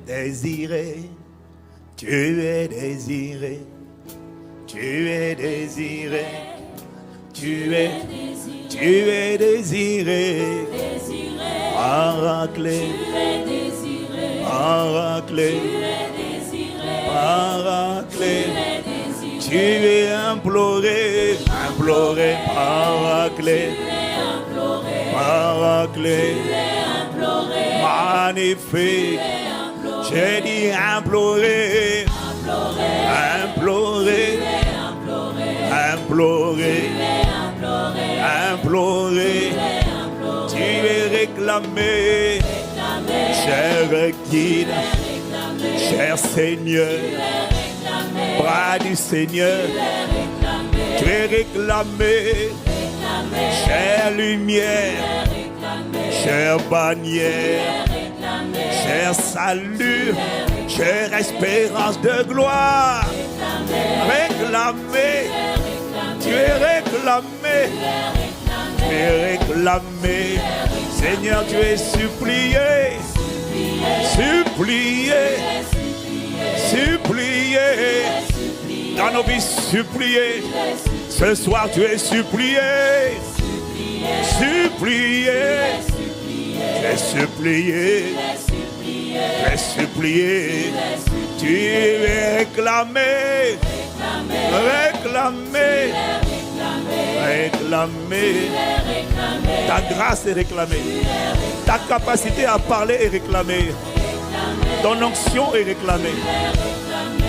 désiré, tu es désiré, tu es désiré, tu es désiré, Paraclet, Paraclet, Paraclet, tu es imploré, imploré, Paraclet, Paraclet, magnifique, j'ai dit imploré, imploré, imploré, imploré, tu es réclamé, cher guide, cher Seigneur, bras du Seigneur, tu es réclamé, chère lumière, chère bannière, cher salut, chère espérance de gloire, réclamé, tu es réclamé, tu es réclamé, Seigneur, tu es supplié, supplié, supplié, dans nos vies supplié, ce soir tu es supplié, supplié, tu es supplié, tu es supplié, tu es réclamé, réclamé, réclamé, ta grâce est réclamée, ta capacité à parler est réclamée, ton onction est réclamée,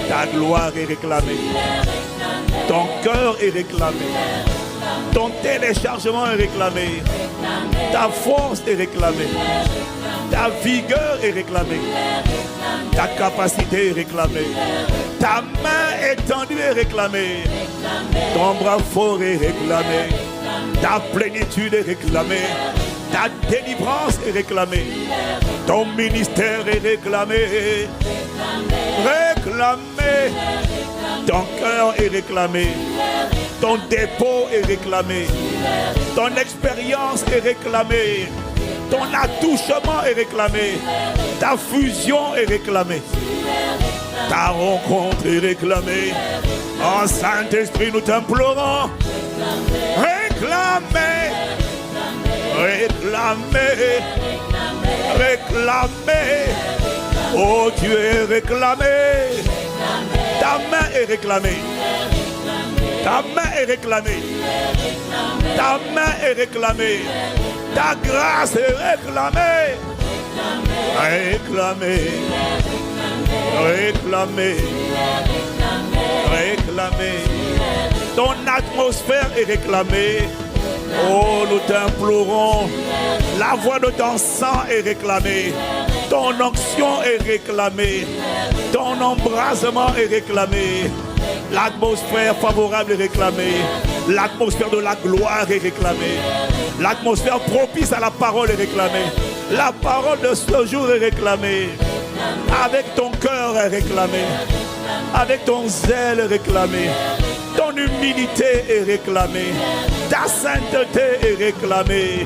ta gloire est réclamée, ton cœur est réclamé, ton téléchargement est réclamé, ta force est réclamée, ta vigueur est réclamée, ta capacité est réclamée, ta main étendue est réclamée, ton bras fort est réclamé, ta plénitude est réclamée, ta délivrance est réclamée, ton ministère est réclamé, réclamé, ton cœur est réclamé, ton dépôt est réclamé, ton expérience est réclamée, ton attouchement est réclamé, ta fusion est réclamée, ta rencontre est réclamée. En Saint-Esprit, nous t'implorons, réclamez, réclamez, réclamez, oh Dieu est réclamé, ta main est réclamée, ta main est réclamée, ta main est réclamée, ta grâce est réclamée, réclamée, réclamée, réclamée, ton atmosphère est réclamée. Oh, nous t'implorons, la voix de ton sang est réclamée, ton onction est réclamée, ton embrasement est réclamé, l'atmosphère favorable est réclamée, l'atmosphère de la gloire est réclamée, l'atmosphère propice à la parole est réclamée, la parole de ce jour est réclamée, avec ton cœur est réclamé, avec ton zèle est réclamé, ton humilité est réclamée, ta sainteté est réclamée,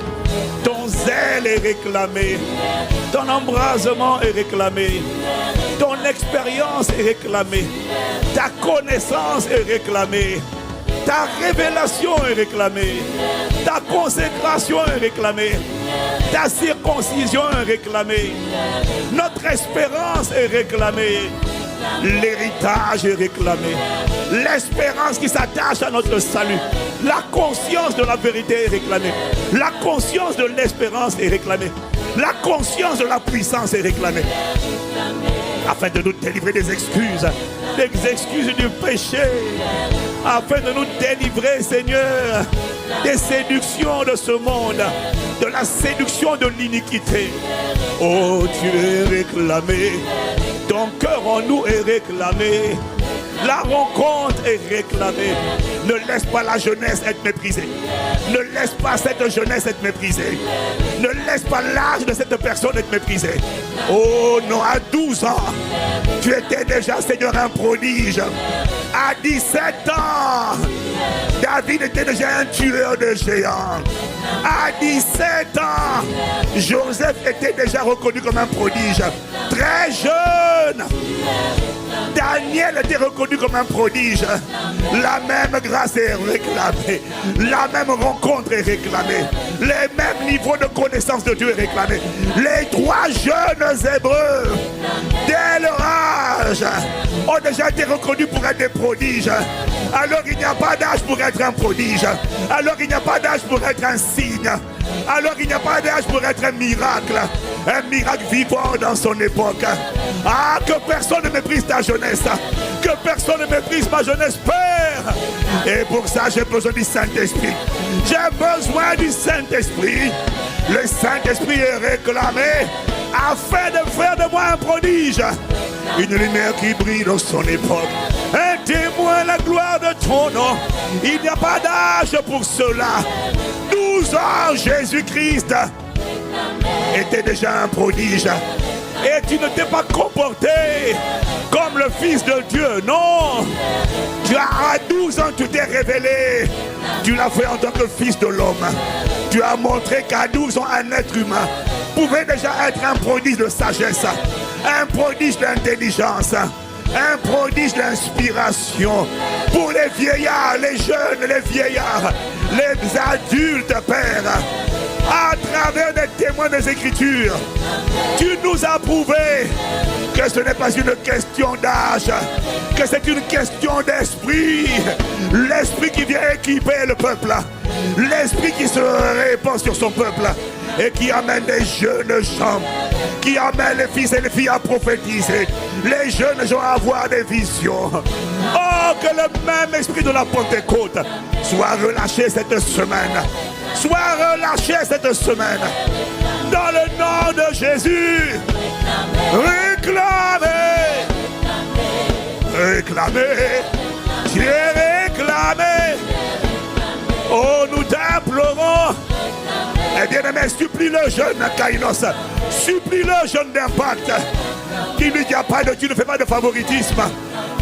ton zèle est réclamé, ton embrasement est réclamé, ton expérience est réclamée, ta connaissance est réclamée, ta révélation est réclamée, ta consécration est réclamée, ta circoncision est réclamée, notre espérance est réclamée, l'héritage est réclamé, l'espérance qui s'attache à notre salut, la conscience de la vérité est réclamée, la conscience de l'espérance est réclamée, la conscience de la puissance est réclamée, afin de nous délivrer des excuses du péché, afin de nous délivrer, Seigneur, des séductions de ce monde, de la séduction de l'iniquité. Oh, tu es réclamé, ton cœur en nous est réclamé, la rencontre est réclamée, Ne laisse pas la jeunesse être méprisée. Ne laisse pas cette jeunesse être méprisée. Ne laisse pas l'âge de cette personne être méprisé. Oh non, à 12 ans, tu étais déjà, Seigneur, un prodige. À 17 ans, David était déjà un tueur de géants. À 17 ans, Joseph était déjà reconnu comme un prodige. Très jeune, Daniel était reconnu comme un prodige. La même grâce est réclamée. La même rencontre est réclamée. Les mêmes niveaux de connaissance de Dieu est réclamé. Les 3 jeunes Hébreux, dès leur âge, ont déjà été reconnus pour être des prodiges. Alors il n'y a pas d'âge pour être un prodige. Alors il n'y a pas d'âge pour être un signe. Alors il n'y a pas d'âge pour être un miracle vivant dans son époque. Ah, que personne ne méprise ta jeunesse. Que personne ne méprise ma jeunesse, Père. Et pour ça, j'ai besoin du Saint-Esprit. J'ai besoin du Saint-Esprit. Le Saint-Esprit est réclamé afin de faire de moi un prodige. Une lumière qui brille dans son époque. Un témoin de la gloire de ton nom. Il n'y a pas d'âge pour cela. 12 ans, Jésus-Christ était déjà un prodige. Et tu ne t'es pas comporté comme le Fils de Dieu. Non. À 12 ans, tu t'es révélé. Tu l'as fait en tant que Fils de l'homme. Tu as montré qu'à 12 ans, un être humain pouvait déjà être un prodige de sagesse, un prodige d'intelligence, un prodige d'inspiration pour les vieillards, les jeunes, les vieillards, les adultes, Père. À travers des témoins des Écritures, tu nous as prouvé que ce n'est pas une question d'âge, que c'est une question d'esprit. L'esprit qui vient équiper le peuple, l'esprit qui se répand sur son peuple et qui amène les jeunes gens, qui amène les fils et les filles à prophétiser, les jeunes gens à avoir des visions. Oh, que le même esprit de la Pentecôte soit relâché cette semaine. Sois relâché cette semaine. Dans le nom de Jésus. Réclamez. Réclamez. Tu es réclamé. Oh, nous t'implorons. Eh bien, mais supplie le jeune Kainos. Supplie le jeune d'Impact. Qui lui dit pas de tu ne fais pas de favoritisme.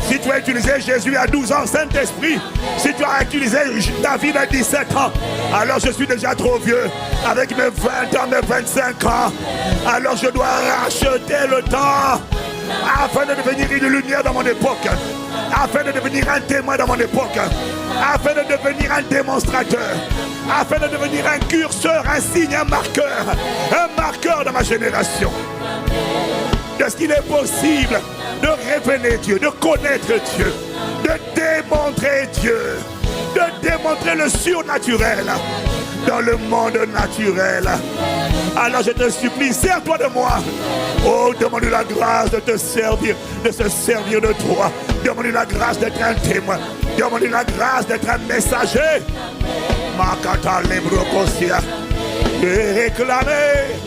Si tu as utilisé Jésus à 12 ans, Saint-Esprit, si tu as utilisé David à 17 ans, alors je suis déjà trop vieux. Avec mes 20 ans, mes 25 ans, alors je dois racheter le temps afin de devenir une lumière dans mon époque, afin de devenir un témoin dans mon époque, afin de devenir un démonstrateur, afin de devenir un curseur, un signe, un marqueur dans ma génération. De ce qu'il est possible de révéler Dieu, de connaître Dieu, de démontrer Dieu, de démontrer le surnaturel dans le monde naturel. Alors je te supplie, sers-toi de moi. Oh, demande-lui la grâce de te servir, de se servir de toi. Demande-lui la grâce d'être un témoin. Demande-lui la grâce d'être un messager. Makata Lebrokosia. Réclamer.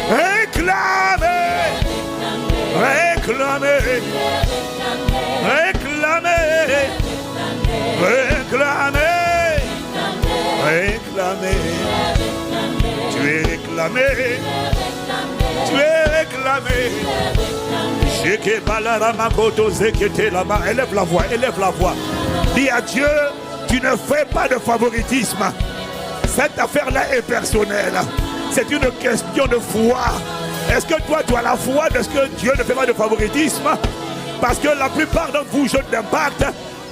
Réclamer. Réclamer. Réclamer. Réclamer. Réclamer. Tu es réclamé. Tu es réclamé. Élève la voix, élève la voix. Dis à Dieu, tu ne fais pas de favoritisme. Cette affaire-là est personnelle. C'est une question de foi. Est-ce que toi, tu as la foi de ce que Dieu ne fait pas de favoritisme? Parce que la plupart d'entre vous, jeunes d'Impact,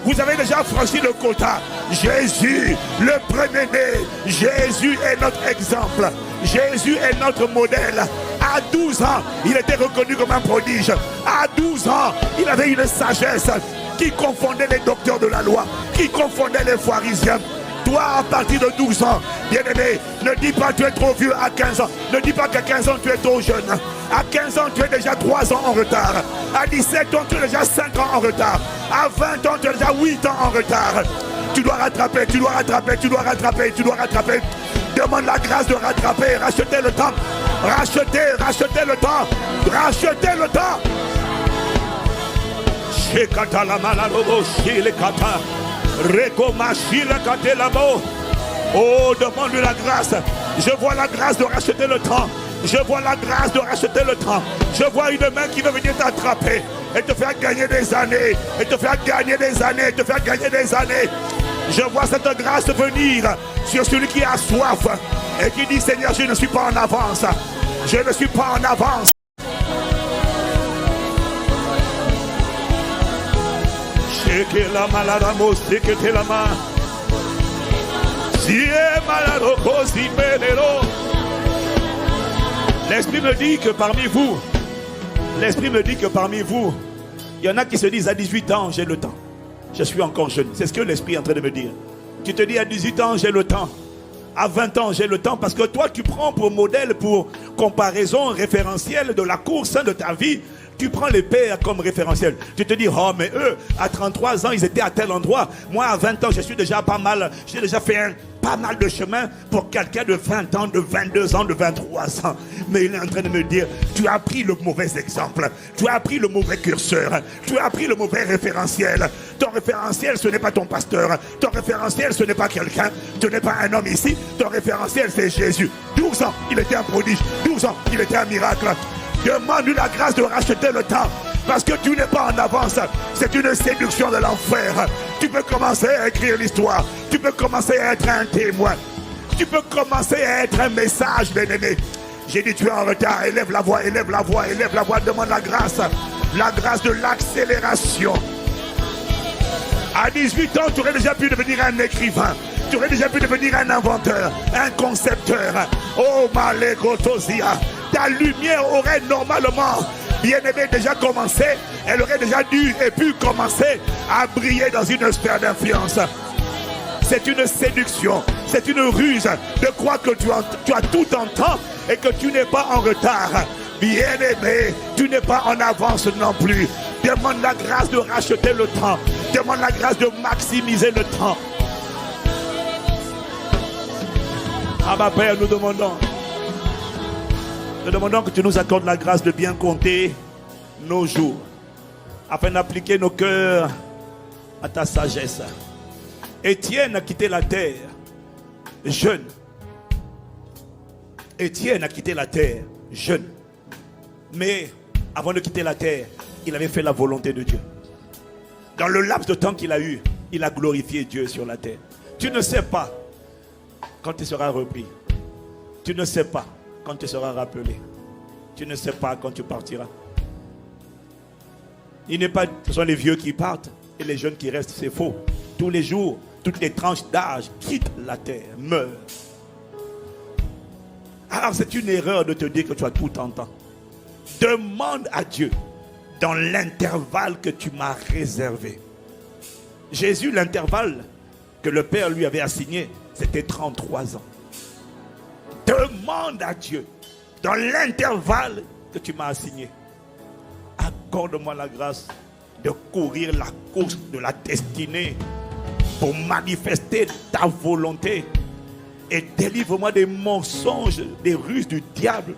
vous avez déjà franchi le quota. Jésus, le premier-né. Jésus est notre exemple. Jésus est notre modèle. À 12 ans, il était reconnu comme un prodige. À 12 ans, il avait une sagesse qui confondait les docteurs de la loi, qui confondait les pharisiens. Toi, à partir de 12 ans, bien-aimé, ne dis pas que tu es trop vieux à 15 ans. Ne dis pas qu'à 15 ans, tu es trop jeune. À 15 ans, tu es déjà 3 ans en retard. À 17 ans, tu es déjà 5 ans en retard. À 20 ans, tu es déjà 8 ans en retard. Tu dois rattraper, tu dois rattraper, tu dois rattraper, tu dois rattraper. Demande la grâce de rattraper, racheter le temps. Racheter le temps. Racheter le temps. Rekomashila katelabo. Oh, demande-lui la grâce. Je vois la grâce de racheter le temps. Je vois la grâce de racheter le temps. Je vois une main qui veut venir t'attraper et te faire gagner des années. Et te faire gagner des années. Te faire gagner des années. Je vois cette grâce venir sur celui qui a soif et qui dit, Seigneur, je ne suis pas en avance. Je ne suis pas en avance. L'Esprit me dit que parmi vous, il y en a qui se disent à 18 ans, j'ai le temps. Je suis encore jeune. C'est ce que l'Esprit est en train de me dire. Tu te dis à 18 ans, j'ai le temps. À 20 ans, j'ai le temps. Parce que toi, tu prends pour modèle, pour comparaison référentielle de la course de ta vie. Tu prends les pères comme référentiel. Tu te dis, oh, mais eux, à 33 ans, ils étaient à tel endroit. Moi, à 20 ans, je suis déjà pas mal. J'ai déjà fait pas mal de chemin pour quelqu'un de 20 ans, de 22 ans, de 23 ans. Mais il est en train de me dire, tu as pris le mauvais exemple. Tu as pris le mauvais curseur. Tu as pris le mauvais référentiel. Ton référentiel, ce n'est pas ton pasteur. Ton référentiel, ce n'est pas quelqu'un. Tu n'es pas un homme ici. Ton référentiel, c'est Jésus. 12 ans, il était un prodige. 12 ans, il était un miracle. Demande-lui la grâce de racheter le temps. Parce que tu n'es pas en avance. C'est une séduction de l'enfer. Tu peux commencer à écrire l'histoire. Tu peux commencer à être un témoin. Tu peux commencer à être un message, bien-aimé. J'ai dit, tu es en retard. Élève la voix, élève la voix, élève la voix. Demande la grâce. La grâce de l'accélération. À 18 ans, tu aurais déjà pu devenir un écrivain. Tu aurais déjà pu devenir un inventeur, un concepteur. Oh, Malekotozia. Ta lumière aurait normalement, bien aimé, déjà commencé. Elle aurait déjà dû et pu commencer à briller dans une sphère d'influence. C'est une séduction, c'est une ruse de croire que tu as tout en temps et que tu n'es pas en retard. Bien aimé, tu n'es pas en avance non plus. Demande la grâce de racheter le temps. Demande la grâce de maximiser le temps. Abba Père, nous demandons que tu nous accordes la grâce de bien compter nos jours, afin d'appliquer nos cœurs à ta sagesse. Étienne a quitté la terre jeune. Étienne a quitté la terre jeune. Mais avant de quitter la terre, il avait fait la volonté de Dieu. Dans le laps de temps qu'il a eu, il a glorifié Dieu sur la terre. Tu ne sais pas quand tu seras repris. Tu ne sais pas quand tu seras rappelé. Tu ne sais pas quand tu partiras. Il n'est pas, ce sont les vieux qui partent et les jeunes qui restent, c'est faux. Tous les jours, toutes les tranches d'âge quittent la terre, meurent. Alors c'est une erreur de te dire que tu as tout en temps. Demande à Dieu dans l'intervalle que tu m'as réservé. Jésus, l'intervalle que le Père lui avait assigné, c'était 33 ans. Demande à Dieu dans l'intervalle que tu m'as assigné. Accorde-moi la grâce de courir la course de la destinée pour manifester ta volonté. Et délivre-moi des mensonges, des ruses du diable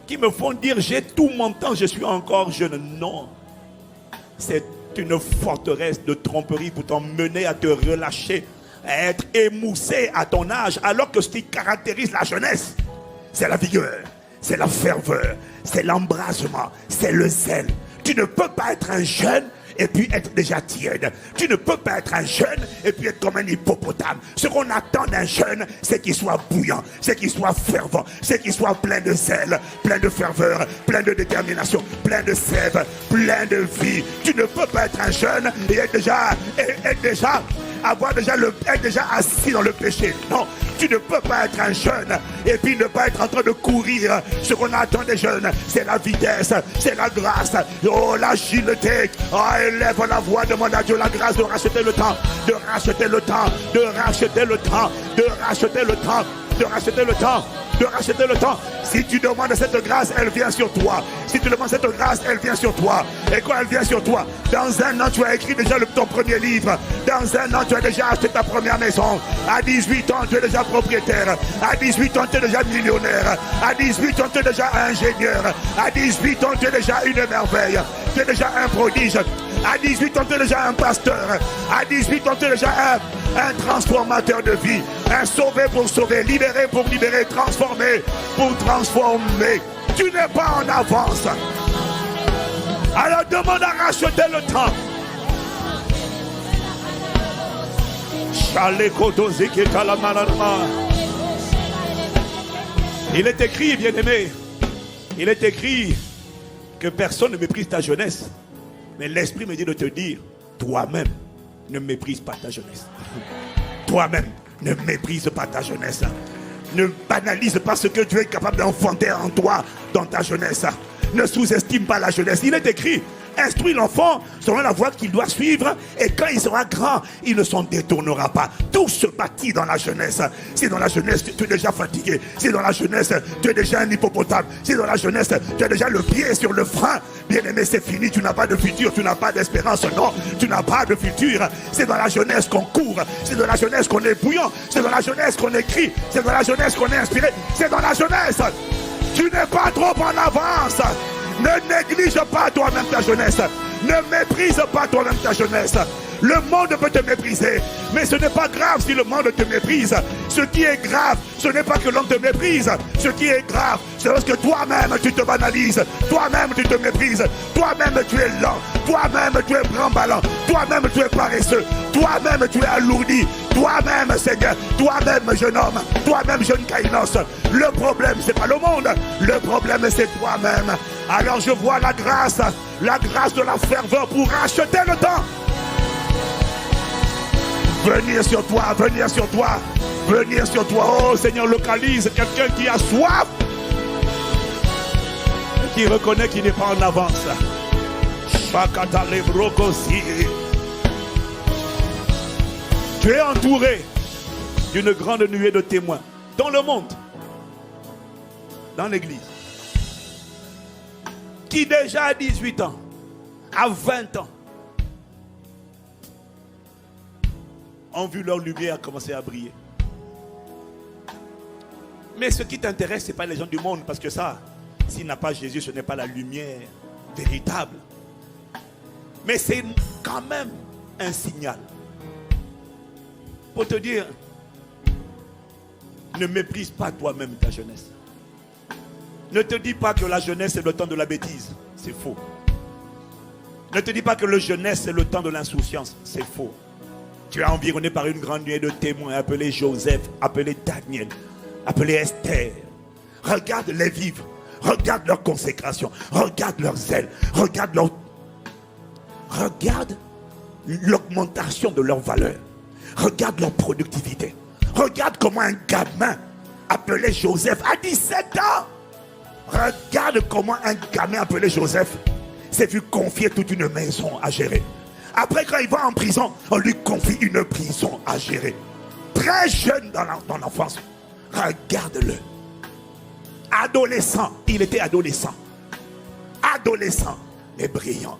qui me font dire j'ai tout mon temps, je suis encore jeune. Non, c'est une forteresse de tromperie pour t'emmener à te relâcher, à être émoussé à ton âge, alors que ce qui caractérise la jeunesse, c'est la vigueur, c'est la ferveur, c'est l'embrasement, c'est le zèle. Tu ne peux pas être un jeune et puis être déjà tiède. Tu ne peux pas être un jeune et puis être comme un hippopotame. Ce qu'on attend d'un jeune, c'est qu'il soit bouillant, c'est qu'il soit fervent, c'est qu'il soit plein de zèle, plein de ferveur, plein de détermination, plein de sève, plein de vie. Tu ne peux pas être un jeune et être déjà assis dans le péché. Non, tu ne peux pas être un jeune et puis ne pas être en train de courir. Ce qu'on attend des jeunes, c'est la vitesse, c'est la grâce, oh l'agilité. Oh, élève la voix, demande à Dieu la grâce de racheter le temps, de racheter le temps, de racheter le temps, de racheter le temps, de racheter le temps, de racheter le temps. Si tu demandes cette grâce, elle vient sur toi. Si tu demandes cette grâce, elle vient sur toi. Et quand elle vient sur toi, dans un an, tu as écrit déjà ton premier livre. Dans un an, tu as déjà acheté ta première maison. À 18 ans, tu es déjà propriétaire. À 18 ans, tu es déjà millionnaire. À 18 ans, tu es déjà ingénieur. À 18 ans, tu es déjà une merveille. Tu es déjà un prodige. À 18 ans, tu es déjà un pasteur. À 18 ans, tu es déjà un transformateur de vie. Un sauvé pour sauver, libéré pour libérer, transformé pour transformer. Tu n'es pas en avance. Alors demande à racheter le temps. Il est écrit, bien-aimé, il est écrit que personne ne méprise ta jeunesse. Mais l'Esprit me dit de te dire, toi-même, ne méprise pas ta jeunesse. Toi-même, ne méprise pas ta jeunesse. Ne banalise pas ce que Dieu est capable d'enfanter en toi dans ta jeunesse. Ne sous-estime pas la jeunesse. Il est écrit, instruis l'enfant selon la voie qu'il doit suivre, et quand il sera grand, il ne s'en détournera pas. Tout se bâtit dans la jeunesse. Si dans la jeunesse tu es déjà fatigué, si dans la jeunesse tu es déjà un hippopotame, si dans la jeunesse tu as déjà le pied sur le frein, bien aimé, c'est fini, tu n'as pas de futur, tu n'as pas d'espérance, non, tu n'as pas de futur. C'est dans la jeunesse qu'on court, c'est dans la jeunesse qu'on est bouillant, c'est dans la jeunesse qu'on écrit, c'est dans la jeunesse qu'on est inspiré, c'est dans la jeunesse. Tu n'es pas trop en avance. Ne néglige pas toi-même ta jeunesse. Ne méprise pas toi-même ta jeunesse. Le monde peut te mépriser, mais ce n'est pas grave si le monde te méprise. Ce qui est grave, ce n'est pas que l'on te méprise. Ce qui est grave, c'est parce que toi-même tu te banalises. Toi-même tu te méprises. Toi-même tu es lent. Toi-même tu es bramballant. Toi-même tu es paresseux. Toi-même tu es alourdi. Toi-même, Seigneur. Toi-même, jeune homme. Toi-même, jeune Kainos. Le problème, c'est pas le monde. Le problème, c'est toi-même. Alors je vois la grâce de la ferveur pour racheter le temps. Venir sur toi, venir sur toi, venir sur toi. Oh Seigneur, localise quelqu'un qui a soif, qui reconnaît qu'il n'est pas en avance. Tu es entouré d'une grande nuée de témoins dans le monde, dans l'église, qui déjà à 18 ans, à 20 ans, ont vu leur lumière commencer à briller. Mais ce qui t'intéresse, ce n'est pas les gens du monde, parce que ça, s'il n'a pas Jésus, ce n'est pas la lumière véritable. Mais c'est quand même un signal pour te dire, ne méprise pas toi-même ta jeunesse. Ne te dis pas que la jeunesse est le temps de la bêtise, c'est faux. Ne te dis pas que la jeunesse c'est le temps de l'insouciance, c'est faux. Tu es environné par une grande nuée de témoins appelés Joseph, appelés Daniel, appelés Esther. Regarde les vivre, regarde leur consécration, regarde leur zèle, regarde l'augmentation de leur valeur, regarde leur productivité. Regarde comment un gamin appelé Joseph à 17 ans, regarde comment un gamin appelé Joseph s'est vu confier toute une maison à gérer. Après, quand il va en prison, on lui confie une prison à gérer. Très jeune dans l'enfance. Regarde-le. Adolescent, il était adolescent. Adolescent, mais brillant.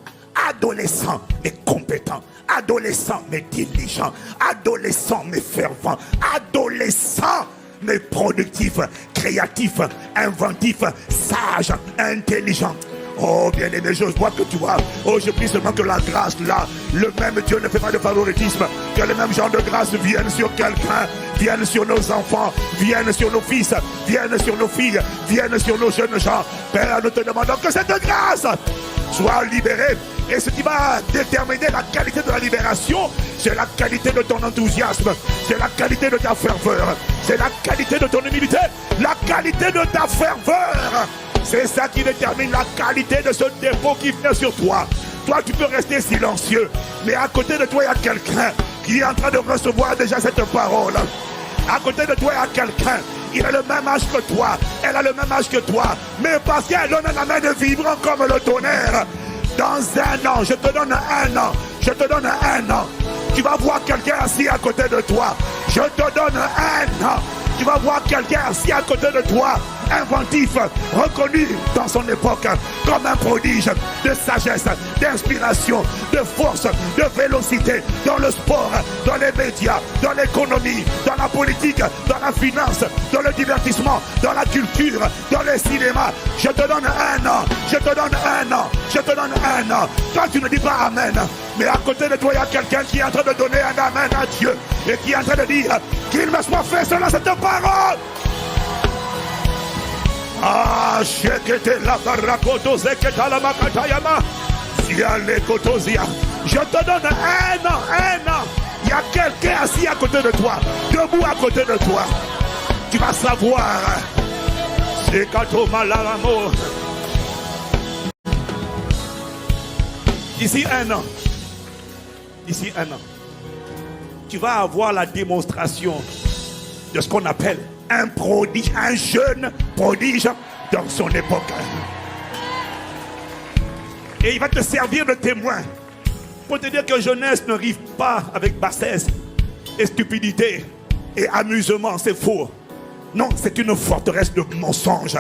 Adolescent, mais compétent. Adolescent, mais diligent. Adolescent, mais fervent. Adolescent, mais productif, créatif, inventif, sage, intelligent. Oh bien-aimé, je vois que tu vois. Oh, je prie seulement que la grâce là, le même Dieu ne fait pas de favoritisme. Que le même genre de grâce vienne sur quelqu'un, vienne sur nos enfants, vienne sur nos fils, vienne sur nos filles, vienne sur nos jeunes gens. Père, nous te demandons que cette grâce soit libérée. Et ce qui va déterminer la qualité de la libération, c'est la qualité de ton enthousiasme, c'est la qualité de ta ferveur, c'est la qualité de ton humilité, la qualité de ta ferveur. C'est ça qui détermine la qualité de ce dépôt qui vient sur toi. Toi, tu peux rester silencieux, mais à côté de toi, il y a quelqu'un qui est en train de recevoir déjà cette parole. À côté de toi, il y a quelqu'un. Il a le même âge que toi. Elle a le même âge que toi. Mais parce qu'elle donne la main de vivre comme le tonnerre. Dans un an, je te donne un an. Je te donne un an. Tu vas voir quelqu'un assis à côté de toi. Je te donne un an. Tu vas voir quelqu'un assis à côté de toi, inventif, reconnu dans son époque comme un prodige de sagesse, d'inspiration, de force, de vélocité dans le sport, dans les médias, dans l'économie, dans la politique, dans la finance, dans le divertissement, dans la culture, dans le cinéma. Je te donne un an, je te donne un an, Je te donne un an. Toi, tu ne dis pas amen. Mais à côté de toi, il y a quelqu'un qui est en train de donner un amen à Dieu. Et qui est en train de dire qu'il me soit fait selon cette parole. Ah, je te donne un an. Il y a quelqu'un assis à côté de toi, debout à côté de toi. Tu vas savoir. C'est Kato Malaramo. D'ici un an, tu vas avoir la démonstration de ce qu'on appelle un prodige, un jeune prodige dans son époque. Et il va te servir de témoin pour te dire que jeunesse ne rive pas avec bassesse et stupidité et amusement, c'est faux. Non, c'est une forteresse de mensonges.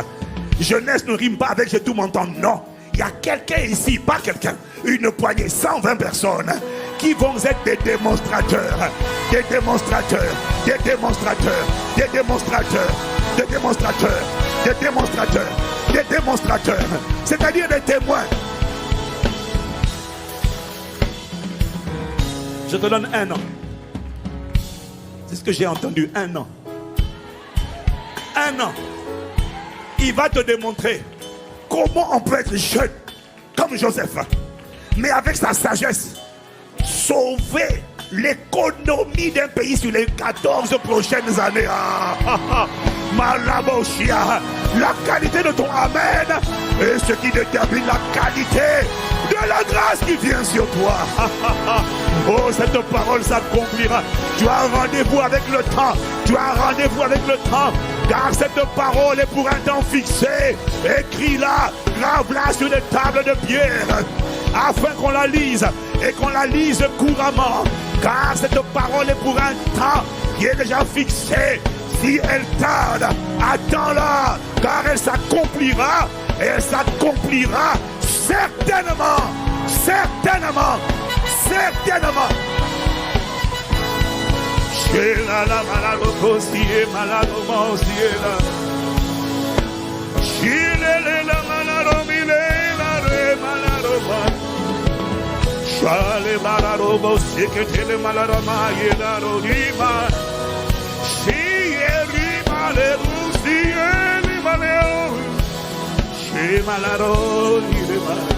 Jeunesse ne rime pas avec j'ai tout mon temps, non. Il y a quelqu'un ici, pas quelqu'un, une poignée, 120 personnes qui vont être des démonstrateurs. Des démonstrateurs, des démonstrateurs, des démonstrateurs, des démonstrateurs, des démonstrateurs, des démonstrateurs, c'est-à-dire des témoins. Je te donne un an. C'est ce que j'ai entendu, un an. Un an. Il va te démontrer comment on peut être jeune comme Joseph, mais avec sa sagesse, sauver l'économie d'un pays sur les 14 prochaines années. Malaboshia, la qualité de ton amen est ce qui détermine la qualité de la grâce qui vient sur toi. Oh, cette parole s'accomplira. Tu as rendez-vous avec le temps. Tu as rendez-vous avec le temps. Car cette parole est pour un temps fixé. Écris-la, grave-la sur les tables de pierre, afin qu'on la lise et qu'on la lise couramment. Car cette parole est pour un temps qui est déjà fixé. Si elle tarde, attends-la, car elle s'accomplira. Et elle s'accomplira certainement. Certainement. Certainement. Shela la malalo kosie malalo mosiela. Shile la malalo milela re malalo ma. Shale malalo mosikete malalo ma yela rodima. Shieri malero sieli malero. She malaro ni ma.